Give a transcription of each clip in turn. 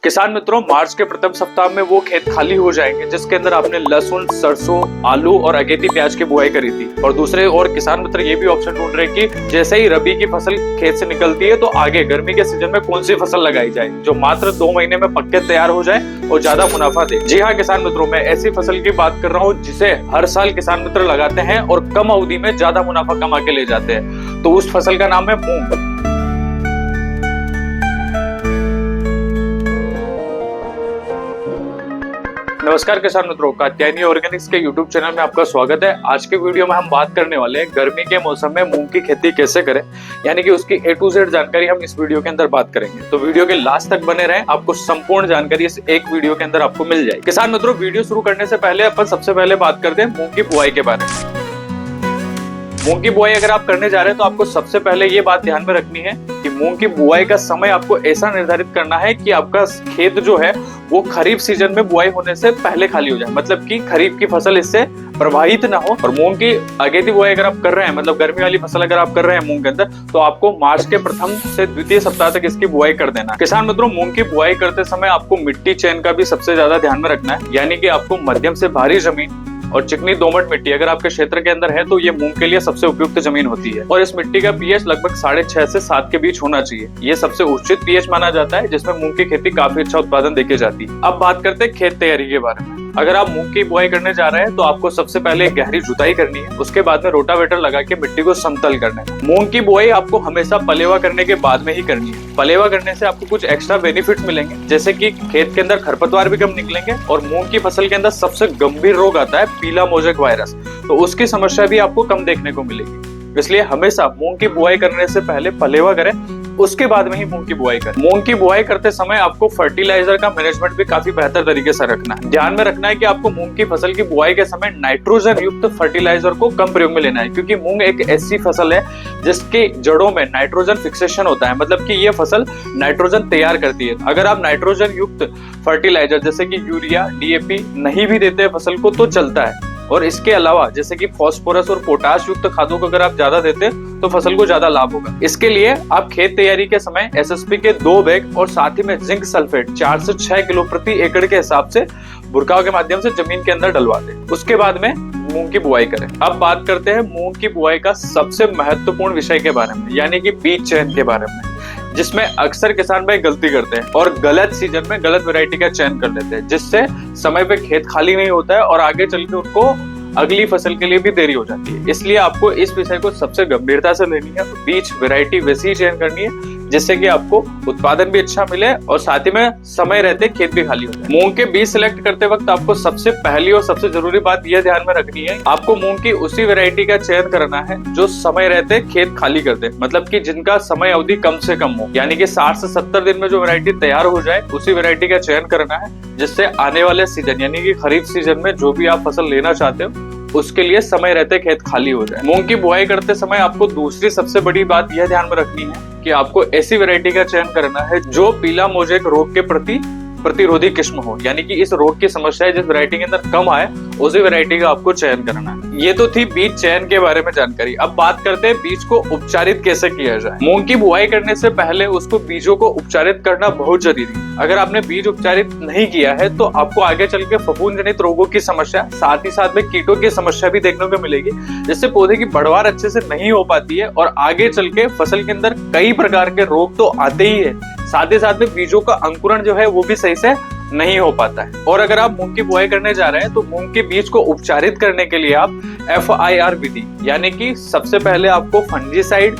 किसान मित्रों, मार्च के प्रथम सप्ताह में वो खेत खाली हो जाएंगे जिसके अंदर आपने लहसुन, सरसों, आलू और अगेती प्याज की बुआई करी थी। और दूसरे और किसान मित्र ये भी ऑप्शन ढूंढ रहे हैं कि जैसे ही रबी की फसल खेत से निकलती है तो आगे गर्मी के सीजन में कौन सी फसल लगाई जाए जो मात्र 2 महीने में पक्के तैयार हो जाए और ज्यादा मुनाफा दे। जी हाँ किसान मित्रों, मैं ऐसी फसल की बात कर रहा हूँ जिसे हर साल किसान मित्र लगाते हैं और कम अवधि में ज्यादा मुनाफा कमा के ले जाते हैं। तो उस फसल का नाम है मूंग। नमस्कार किसान मित्रों, कात्यायनी ऑर्गेनिक्स के YouTube चैनल में आपका स्वागत है। आज के वीडियो में हम बात करने वाले हैं गर्मी के मौसम में मूंग की खेती कैसे करें, यानी कि उसकी A to Z जानकारी हम इस वीडियो के अंदर बात करेंगे। तो वीडियो के लास्ट तक बने रहें, आपको संपूर्ण जानकारी इस एक वीडियो के अंदर आपको मिल जाएगी। किसान मित्रों, वीडियो शुरू करने से पहले अपन सबसे पहले बात करते हैं मूंग की बुआई के बारे में। मूंग की बुआई अगर आप करने जा रहे हैं तो आपको सबसे पहले ये बात ध्यान में रखनी है कि मूंग की बुआई का समय आपको ऐसा निर्धारित करना है कि आपका खेत जो है वो खरीफ सीजन में बुआई होने से पहले खाली हो जाए, मतलब कि खरीफ की फसल इससे प्रभावित ना हो। और मूंग की अगेती बुआई अगर आप कर रहे हैं, मतलब गर्मी वाली फसल अगर आप कर रहे हैं मूंग के अंदर, तो आपको मार्च के प्रथम से द्वितीय सप्ताह तक इसकी बुआई कर देना। किसान मित्रों, मूंग की बुआई करते समय आपको मिट्टी चयन का भी सबसे ज्यादा ध्यान में रखना है, यानी कि आपको मध्यम से भारी जमीन और चिकनी दोमट मिट्टी अगर आपके क्षेत्र के अंदर है तो ये मूंग के लिए सबसे उपयुक्त जमीन होती है। और इस मिट्टी का पीएच लगभग 6.5 से 7 के बीच होना चाहिए। ये सबसे उचित पीएच माना जाता है जिसमें मूंग की खेती काफी अच्छा उत्पादन देखी जाती है। अब बात करते हैं खेत तैयारी के बारे में। अगर आप मूंग की बुआई करने जा रहे हैं तो आपको सबसे पहले गहरी जुताई करनी है, उसके बाद में रोटावेटर लगा के मिट्टी को समतल करना है। मूंग की बुआई आपको हमेशा पलेवा करने के बाद में ही करनी है। पलेवा करने से आपको कुछ एक्स्ट्रा बेनिफिट्स मिलेंगे, जैसे कि खेत के अंदर खरपतवार भी कम निकलेंगे और मूंग की फसल के अंदर सबसे गंभीर रोग आता है पीला मोजेक वायरस, तो उसकी समस्या भी आपको कम देखने को मिलेगी। इसलिए हमेशा मूंग की बुआई करने से पहले पलेवा करें, उसके बाद में ही मूंग की बुआई करें। मूंग की बुआई करते समय आपको फर्टिलाइजर का मैनेजमेंट भी काफी बेहतर तरीके से रखना है। ध्यान में रखना है कि आपको मूंग की फसल की बुआई के समय नाइट्रोजन युक्त फर्टिलाइजर को कम प्रयोग में लेना है, क्योंकि मूंग एक ऐसी फसल है जिसके जड़ों में नाइट्रोजन फिक्सेशन होता है, मतलब कि ये फसल नाइट्रोजन तैयार करती है। अगर आप नाइट्रोजन युक्त फर्टिलाइजर जैसे कि यूरिया, डीएपी नहीं भी देते हैं फसल को तो चलता है। और इसके अलावा जैसे कि फास्फोरस और पोटाश युक्त खादों को अगर आप ज्यादा देते हैं तो फसल को ज्यादा लाभ होगा। इसके लिए आप खेत तैयारी के समय एसएसपी के 2 बैग और साथ ही में जिंक सल्फेट 4 से 6 किलो प्रति एकड़ के हिसाब से बुरकाव के माध्यम से जमीन के अंदर डलवा दें। उसके बाद में मूंग की बुआई करें। अब बात करते हैं मूंग की बुआई का सबसे महत्वपूर्ण विषय के बारे में, यानी कि बीज चयन के बारे में, जिसमें अक्सर किसान भाई गलती करते हैं और गलत सीजन में गलत वैरायटी का चयन कर लेते हैं, जिससे समय पे खेत खाली नहीं होता है और आगे चल के उनको अगली फसल के लिए भी देरी हो जाती है। इसलिए आपको इस विषय को सबसे गंभीरता से लेनी है। बीज वैरायटी वैसी ही चयन करनी है जिससे कि आपको उत्पादन भी अच्छा मिले और साथ ही में समय रहते खेत भी खाली हो जाए। मूंग के बीज सिलेक्ट करते वक्त आपको सबसे पहली और सबसे जरूरी बात यह ध्यान में रखनी है, आपको मूंग की उसी वैरायटी का चयन करना है जो समय रहते खेत खाली कर दे, मतलब कि जिनका समय अवधि कम से कम हो, यानी कि 60 से 70 दिन में जो वैरायटी तैयार हो जाए उसी वैरायटी का चयन करना है, जिससे आने वाले सीजन यानी कि खरीफ सीजन में जो भी आप फसल लेना चाहते हो उसके लिए समय रहते खेत खाली हो जाए। मूंग की बुआई करते समय आपको दूसरी सबसे बड़ी बात यह ध्यान में रखनी है कि आपको ऐसी वैरायटी का चयन करना है जो पीला मोजेक रोग के प्रति प्रतिरोधी किस्म हो, यानी कि इस रोग की समस्या जिस वैरायटी के अंदर कम आए उसी वैरायटी का आपको चयन करना है। ये तो थी बीज चयन के बारे में जानकारी। अब बात करते हैं बीज को उपचारित कैसे किया जाए। मूंग की बुआई करने से पहले उसको बीजों को उपचारित करना बहुत जरूरी है। अगर आपने बीज उपचारित नहीं किया है तो आपको आगे चल के फफूंद जनित रोगों की समस्या, साथ ही साथ में कीटों की समस्या भी देखने को मिलेगी, जिससे पौधे की बढ़वार अच्छे से नहीं हो पाती है और आगे चल के फसल के अंदर कई प्रकार के रोग तो आते ही है, साथ ही साथ में बीजों का अंकुरण जो है वो भी सही से नहीं हो पाता है। और अगर आप मूंग की बुआई करने जा रहे हैं तो मूंग के बीज को उपचारित करने के लिए आप FIR विधि, यानी कि सबसे पहले आपको फंजीसाइड,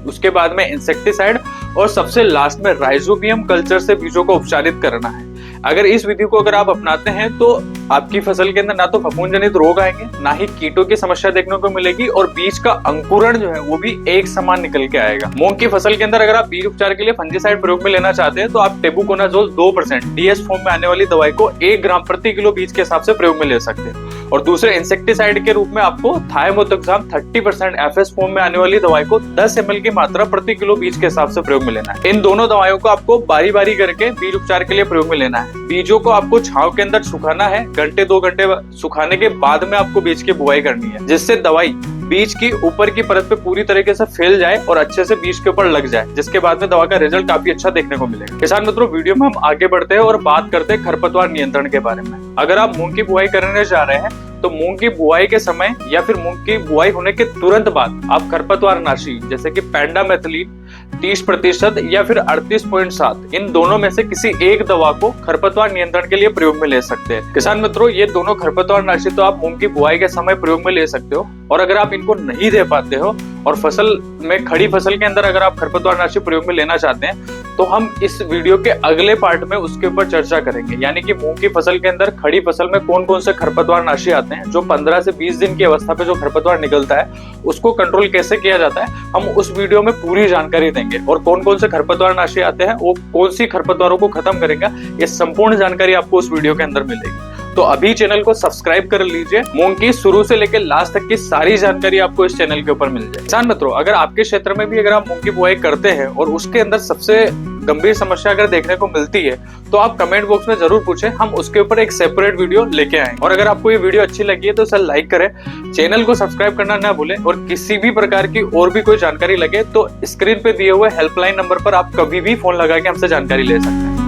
उसके बाद में इंसेक्टिसाइड और सबसे लास्ट में राइजोबियम कल्चर से बीजों को उपचारित करना है। अगर इस विधि को अगर आप अपनाते हैं तो आपकी फसल के अंदर ना तो फफूंद जनित रोग आएंगे, ना ही कीटों की समस्या देखने को मिलेगी और बीज का अंकुरण जो है वो भी एक समान निकल के आएगा। मूंग की फसल के अंदर अगर आप बीज उपचार के लिए फंजीसाइड प्रयोग में लेना चाहते हैं तो आप टेबुकोनाजोल 2% DS फॉर्म में आने वाली दवाई को 1 ग्राम प्रति किलो बीज के हिसाब से प्रयोग में ले सकते हैं। और दूसरे इंसेक्टिसाइड के रूप में आपको थायमोथोक्साम 30% FS फॉर्म में आने वाली दवाई को 10 ml की मात्रा प्रति किलो बीज के हिसाब से प्रयोग में लेना है। इन दोनों दवाइयों को आपको बारी बारी करके बीज उपचार के लिए प्रयोग में लेना है। बीजों को आपको छांव के अंदर सुखाना है, 1-2 घंटे सुखाने के बाद में आपको बीज की बुआई करनी है, जिससे दवाई बीज की ऊपर की परत पे पूरी तरीके से फैल जाए और अच्छे से बीज के ऊपर लग जाए, जिसके बाद में दवा का रिजल्ट काफी अच्छा देखने को मिलेगा। किसान मित्रों, वीडियो में हम आगे बढ़ते हैं और बात करते हैं खरपतवार नियंत्रण के बारे में। अगर आप मूंग की बुआई करने जा रहे हैं तो मूंग की बुआई के समय या फिर मूंग की बुआई होने के तुरंत बाद आप खरपतवार नाशी जैसे कि पेंडामेथिलीन 30% या फिर 38.7 इन दोनों में से किसी एक दवा को खरपतवार नियंत्रण के लिए प्रयोग में ले सकते हैं। किसान मित्रों, ये दोनों खरपतवार नाशी तो आप मूंग की बुआई के समय प्रयोग में ले सकते हो, और अगर आप इनको नहीं दे पाते हो और फसल में खड़ी फसल के अंदर अगर आप खरपतवार नाशी प्रयोग में लेना चाहते हैं तो हम इस वीडियो के अगले पार्ट में उसके ऊपर चर्चा करेंगे। यानी कि मूंग की फसल के अंदर खड़ी फसल में कौन कौन से खरपतवार नाशी आते हैं, जो 15 से 20 दिन की अवस्था पे जो खरपतवार निकलता है उसको कंट्रोल कैसे किया जाता है, हम उस वीडियो में पूरी जानकारी देंगे। और कौन कौन से खरपतवार नाशी आते हैं, वो कौन सी खरपतवारों को खत्म करेगा, ये संपूर्ण जानकारी आपको उस वीडियो के अंदर मिलेगी। तो अभी चैनल को सब्सक्राइब कर लीजिए, मूंग की शुरू से लेकर लास्ट तक की सारी जानकारी आपको इस चैनल के ऊपर मिल जाए। किसान मित्रों, अगर आपके क्षेत्र में भी अगर आप मूंग की बुआई करते हैं और उसके अंदर सबसे गंभीर समस्या अगर देखने को मिलती है तो आप कमेंट बॉक्स में जरूर पूछें, हम उसके ऊपर एक सेपरेट वीडियो लेके आएंगे। और अगर आपको ये वीडियो अच्छी लगी है तो इसे लाइक करें, चैनल को सब्सक्राइब करना ना भूलें, और किसी भी प्रकार की और भी कोई जानकारी लगे तो स्क्रीन पे दिए हुए हेल्पलाइन नंबर पर आप कभी भी फोन लगा के हमसे जानकारी ले सकते हैं।